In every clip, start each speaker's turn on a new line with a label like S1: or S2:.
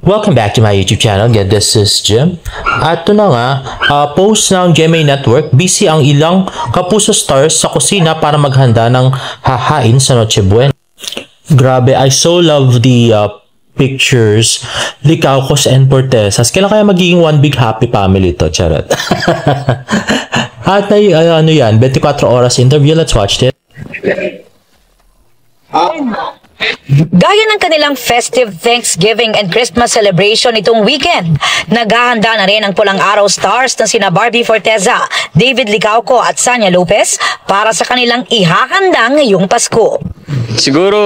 S1: Welcome back to my YouTube channel. Again, this is Jim. At ito na nga, post ng GMA Network, busy ang ilang kapuso stars sa kusina para maghanda ng hahain sa Noche Buena. Grabe, I so love the pictures. Licaucos and Portesas. Kailan kaya magiging one big happy family to? Charot. At ano yan, 24 oras interview. Let's watch it.
S2: Gaya ng kanilang festive Thanksgiving and Christmas celebration itong weekend, naghahanda na rin ang pulang araw stars na sina Barbie Forteza, David Licauco at Sanya Lopez para sa kanilang ihahanda ngayong Pasko.
S3: Siguro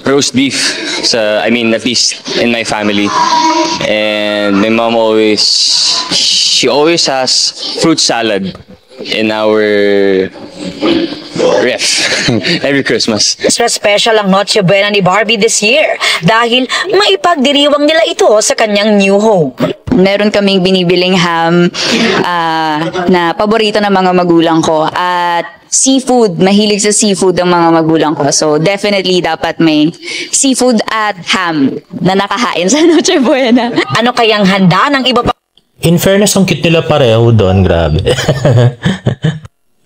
S3: roast beef, at least in my family. And my mom she always has fruit salad in our ref every Christmas.
S2: Extra special ang Noche Buena ni Barbie this year dahil maipagdiriwang nila ito sa kanyang new home.
S4: Meron kaming binibiling ham na paborito ng mga magulang ko at seafood, mahilig sa seafood ang mga magulang ko. So definitely dapat may seafood at ham na nakahain sa Noche Buena.
S2: Ano kayang handa ng iba pa?
S1: In fairness, ang cute nila pareho doon. Grabe.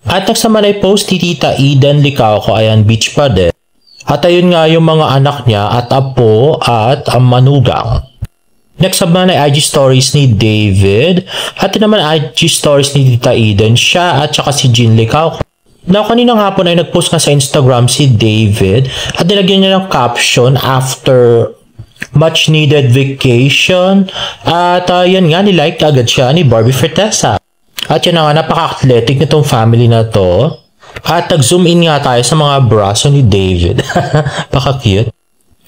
S1: At next naman ay post ni Tita Eden Licauco, ayan, beach pa din. At ayun nga yung mga anak niya at apo at ang manugang. Next naman ay IG stories ni David. At yun naman IG stories ni Tita Eden, siya at saka si Jean Licauco. Now, kaninang hapon ay nagpost nga sa Instagram si David at nilagyan niya ng caption after much needed vacation. At yan nga, nilike agad siya ni Barbie Forteza. At yan nga, napaka-athletic nitong family na to. At nag-zoom in nga tayo sa mga braso ni David. Paka-cute.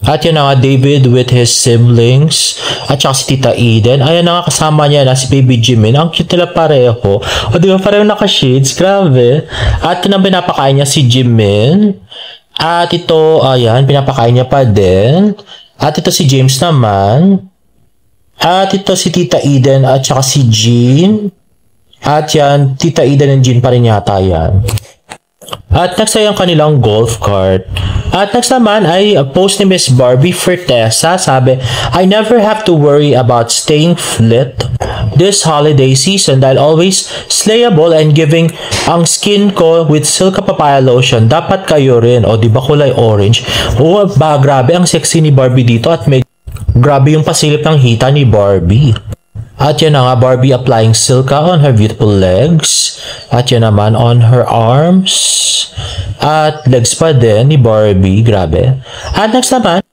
S1: At yan nga, David with his siblings. At saka si Tita Eden. Ayan nga, kasama niya na si Baby Jimin. Ang cute nila pareho. O diba, pareho naka-shades. Grabe. At yun ang pinapakain niya si Jimin. At ito, ayan, pinapakain niya pa din. At ito si James naman. At ito si Tita Eden at saka si Jean. At yan, Tita Eden and Jean pa rin yata yan. At next ay ang kanilang golf cart. At next naman ay post ni Miss Barbie Forteza. Sabi, I never have to worry about staying fit this holiday season dahil always slayable and giving ang skin ko with Silka Papaya Lotion. Dapat kayo rin. O, diba kulay orange? O, ba, grabe ang sexy ni Barbie dito at may grabe yung pasilip ng hita ni Barbie. At yan na nga, Barbie applying Silka on her beautiful legs. At yan naman on her arms. At legs pa din ni Barbie. Grabe. At next naman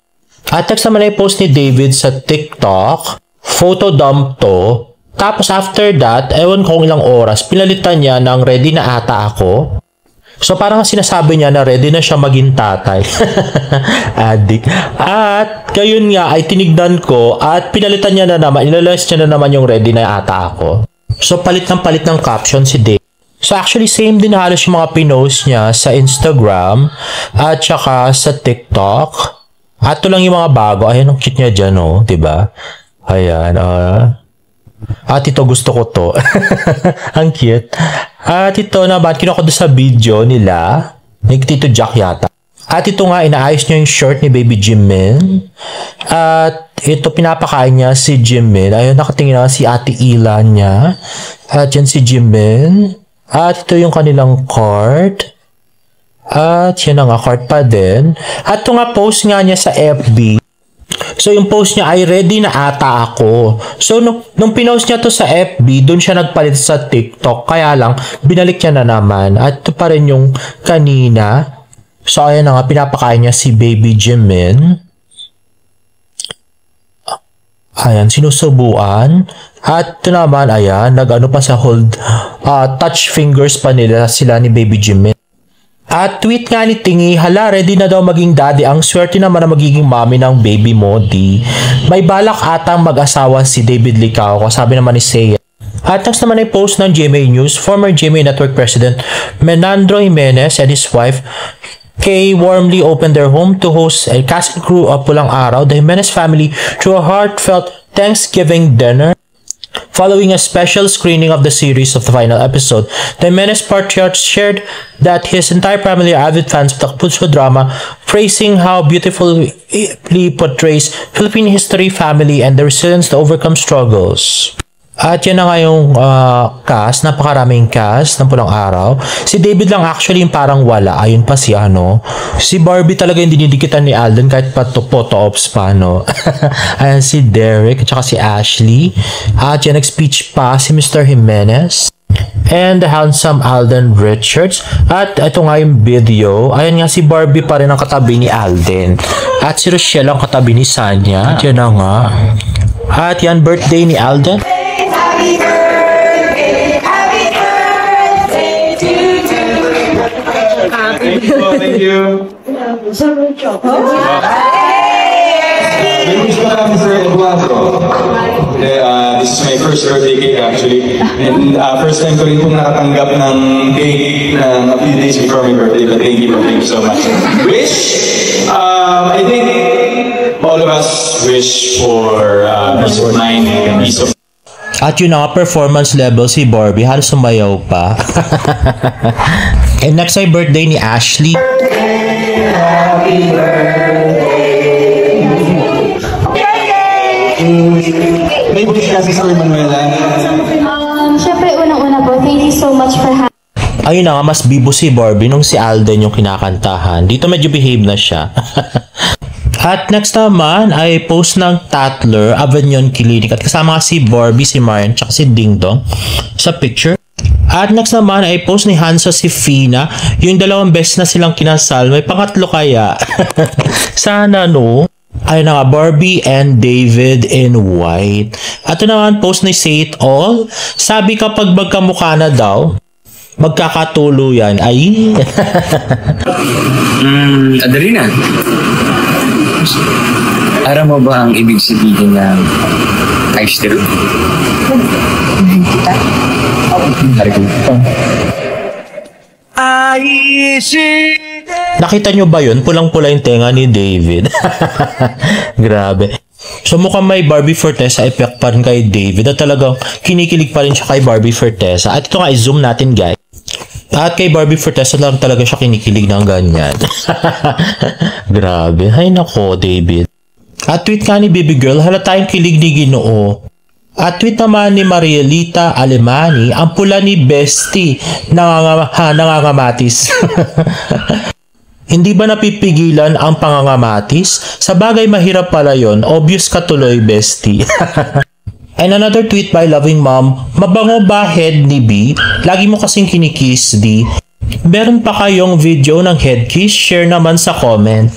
S1: ay post ni David sa TikTok. Photo dump to. Tapos after that, ewan kong ilang oras, pinalitan niya ng ready na ata ako. So parang sinasabi niya na ready na siya maging tatay. Adik. At gayon nga ay tinignan ko at pinalitan niya na naman, inalalas niya na naman yung ready na ata ako. So palit ng caption si Dave. So actually same din halos yung mga pinost niya sa Instagram at saka sa TikTok. At ito lang yung mga bago. Ayan ang cute niya dyan, oh, diba? Ayan, at ito gusto ko to. Ang cute. At ito naman, kinuha ko doon sa video nila. Ni Tito Jack yata. At ito nga, inaayos niya yung shirt ni Baby Jimin. At ito, pinapakain niya si Jimin. Ayun, nakatingin na si Ate Ila niya. At yan si Jimin. At ito yung kanilang card. At yan na nga, card pa din. At ito nga, post nga niya sa FB. So, yung post niya ay ready na ata ako. So, nung pinost niya to sa FB, dun siya nagpalit sa TikTok. Kaya lang, binalik niya na naman. At ito pa rin yung kanina. So, ayan na nga, pinapakain niya si Baby Jimin. Ayan, sinusubuan. At ito naman, ayan, nag-ano pa sa hold, touch fingers pa nila sila ni Baby Jimin. At tweet nga ni Tingi, hala, ready na daw maging daddy. Ang swerte naman na magiging mommy ng baby mo, di. May balak atang mag-asawa si David Licauco, sabi naman ni Seiya. At next naman ay post ng GMA News, former GMA Network President Menandro Jimenez and his wife Kay warmly opened their home to host a cast and crew of Pulang Araw. The Jimenez family threw a heartfelt Thanksgiving dinner Following a special screening of the series of the final episode, the Jimenez patriarch shared that his entire family are avid fans of the Capuzco drama, praising how beautifully portrays Philippine history, family, and the resilience to overcome struggles. At yan na nga yung cast, napakaraming cast ng Pulang Araw. Si David lang actually yung parang wala. Ayun pa si si Barbie talaga yung dinidikitan ni Alden kahit pa photo ops pa, no? Ayan si Derek at saka si Ashley. At yan nag-speech pa si Mr. Jimenez and the handsome Alden Richards. At ito nga yung video. Ayan nga si Barbie pa rin ang katabi ni Alden. At si Rochelle ang katabi ni Sanya. At yan na nga. At yan birthday ni Alden.
S5: Happy birthday to you.
S6: Thank you. This is my first birthday cake actually. And first time ko rin pong nakatanggap ng cake a few days before my birthday. But thank you so much. Wish? I think all of us wish for peace of mind and peace of.
S1: At yun nga, performance level si Barbie, halos sumayaw pa. And next ay birthday ni Ashley.
S5: Happy birthday.
S6: May wish kasi sa Manuela.
S7: Syempre, unang-una po, thank you so much for having.
S1: Ayun na nga, mas bibo si Barbie nung si Alden yung kinakantahan. Dito medyo behave na siya. At next naman ay post ng Tatler, Avignon Clinic. At kasama si Barbie, si Marian, tsaka si Ding Dong sa picture. At next naman ay post ni Hansa si Fina. Yung dalawang best na silang kinasal. May pangatlo kaya. Sana no. Ayun na nga, Barbie and David in white. At ito naman post ni Say It All. Sabi kapag magkamukha na daw, magkakatuluyan. Ay.
S3: Adelina, alam mo ba ang ibig sabihin ng ice tea?
S1: Nakita nyo ba yun? Pulang-pula yung tenga ni David. Grabe. So mukhang may Barbie Fortesa effect pa rin kay David at talagang kinikilig pa rin siya kay Barbie Fortesa. At ito nga, i-zoom natin guys. At kay Barbie Fortesa lang talaga siya kinikilig ng ganyan. Grabe. Ay nako, David. At tweet nga ni Baby Girl, halata tayong kilig ni Ginoo. At tweet naman ni Marielita Alemani, ang pula ni Bestie nangangamatis. Hindi ba napipigilan ang pangangamatis? Sa bagay mahirap pala yon, obvious ka tuloy, Bestie. And another tweet by Loving Mom, mabango ba head ni B? Lagi mo kasing kinikiss, D. Meron pa kayong video ng head kiss? Share naman sa comment.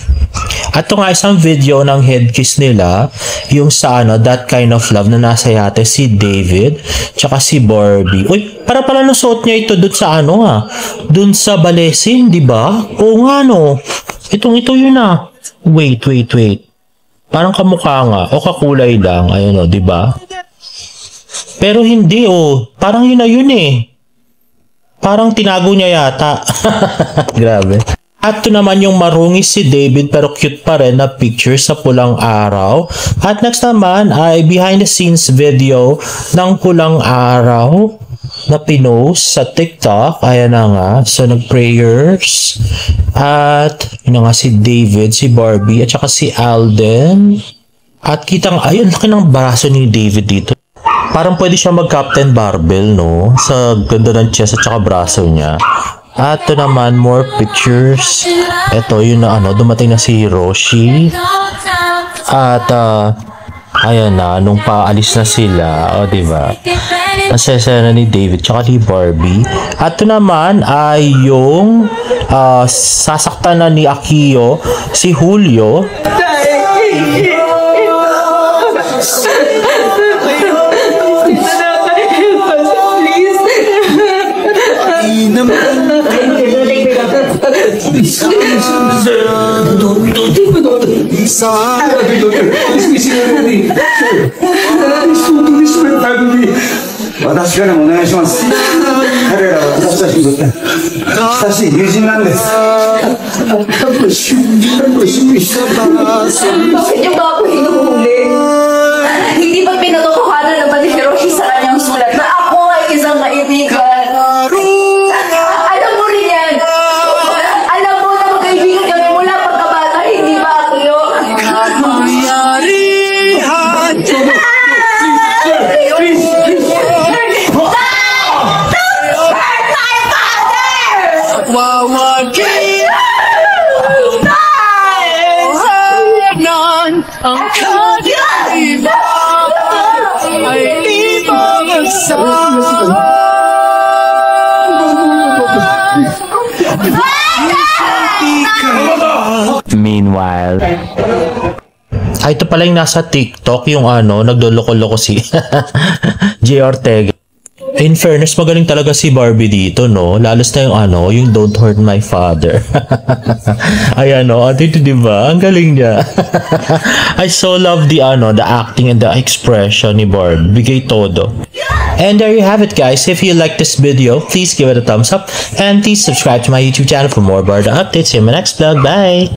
S1: At ito nga isang video ng head kiss nila, yung sa That Kind of Love na nasa yate si David, tsaka si Barbie. Uy, para pala nasuot niya ito dun sa dun sa Balesin, di ba? Oo nga no. Ito yun Wait. Parang kamukha nga, o kakulay lang, ayun di ba? Pero hindi parang yun na yun Parang tinago niya yata. Grabe. At ito naman yung marungis si David pero cute pa rin na picture sa Pulang Araw. At next naman ay behind the scenes video ng Pulang Araw na pinost sa TikTok. Ayan na nga. So nag-prayers. At yun nga si David, si Barbie at saka si Alden. At kitang ayun, laki ng braso ni David dito. Parang pwede siya mag-Captain Barbell, no? Sa ganda ng chest at saka braso niya. At ito naman, more pictures. Ito, yun na dumating na si Roshi. At, ayan na, nung paalis na sila, diba? Ang sesena ni David, tsaka ni Barbie. At ito naman ay yung sasaktan na ni Akio, si Julio.
S4: Bakit yung ba ako hinuhuli? Hindi ba pinatotohanan na ba ni Hiroshi sa kanyang
S8: Ang kanya-iba ay di magsawa.
S1: Meanwhile, ito pala yung nasa TikTok, yung nagdoloko-loko si Jay Ortega. In fairness, magaling talaga si Barbie dito, no? Lalos na yung yung Don't Hurt My Father. Ayan, dito diba? Ang galing niya. I so love the acting and the expression ni Barbie. Bigay todo. And there you have it, guys. If you like this video, please give it a thumbs up and please subscribe to my YouTube channel for more Barda updates. See you in my next vlog. Bye!